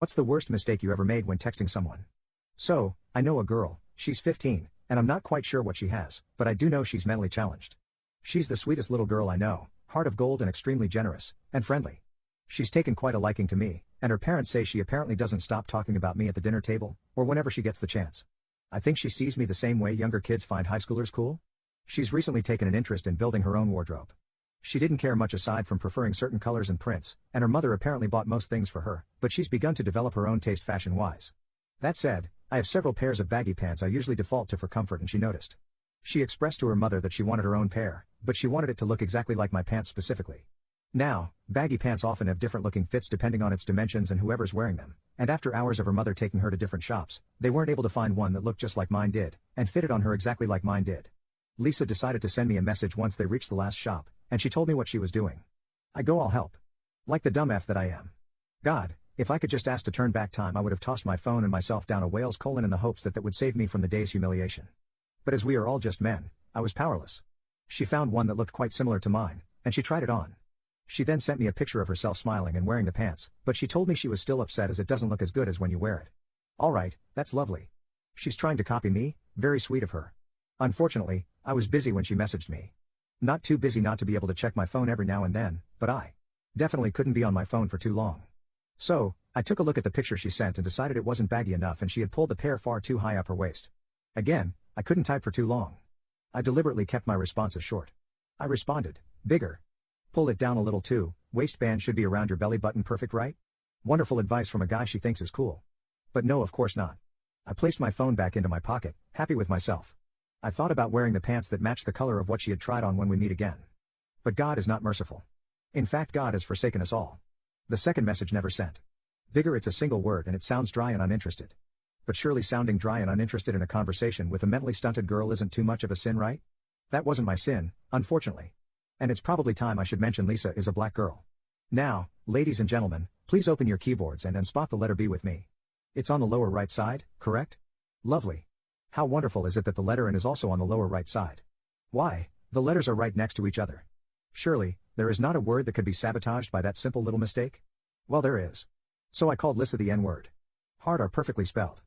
What's the worst mistake you ever made when texting someone? So, I know a girl, she's 15, and I'm not quite sure what she has, but I do know she's mentally challenged. She's the sweetest little girl I know, heart of gold and extremely generous, and friendly. She's taken quite a liking to me, and her parents say she apparently doesn't stop talking about me at the dinner table, or whenever she gets the chance. I think she sees me the same way younger kids find high schoolers cool. She's recently taken an interest in building her own wardrobe. She didn't care much aside from preferring certain colors and prints, and her mother apparently bought most things for her, but she's begun to develop her own taste fashion-wise. That said, I have several pairs of baggy pants I usually default to for comfort, and she noticed. She expressed to her mother that she wanted her own pair, but she wanted it to look exactly like my pants specifically. Now, baggy pants often have different looking fits depending on its dimensions and whoever's wearing them, and after hours of her mother taking her to different shops, they weren't able to find one that looked just like mine did, and fitted on her exactly like mine did. Lisa decided to send me a message once they reached the last shop, and she told me what she was doing. I go, I'll help. Like the dumb F that I am. God, if I could just ask to turn back time, I would have tossed my phone and myself down a whale's colon in the hopes that would save me from the day's humiliation. But as we are all just men, I was powerless. She found one that looked quite similar to mine, and she tried it on. She then sent me a picture of herself smiling and wearing the pants, but she told me she was still upset as it doesn't look as good as when you wear it. Alright, that's lovely. She's trying to copy me, very sweet of her. Unfortunately, I was busy when she messaged me. Not too busy not to be able to check my phone every now and then, but I definitely couldn't be on my phone for too long. So, I took a look at the picture she sent and decided it wasn't baggy enough and she had pulled the pair far too high up her waist. Again, I couldn't type for too long. I deliberately kept my responses short. I responded, bigger. Pull it down a little too, waistband should be around your belly button, perfect, right? Wonderful advice from a guy she thinks is cool. But no, of course not. I placed my phone back into my pocket, happy with myself. I thought about wearing the pants that matched the color of what she had tried on when we meet again. But God is not merciful. In fact, God has forsaken us all. The second message never sent. Bigger, it's a single word and it sounds dry and uninterested. But surely sounding dry and uninterested in a conversation with a mentally stunted girl isn't too much of a sin, right? That wasn't my sin, unfortunately. And it's probably time I should mention Lisa is a black girl. Now, ladies and gentlemen, please open your keyboards and spot the letter B with me. It's on the lower right side, correct? Lovely. How wonderful is it that the letter N is also on the lower right side? Why, the letters are right next to each other. Surely, there is not a word that could be sabotaged by that simple little mistake? Well, there is. So I called Lisa the N-word. Hard are perfectly spelled.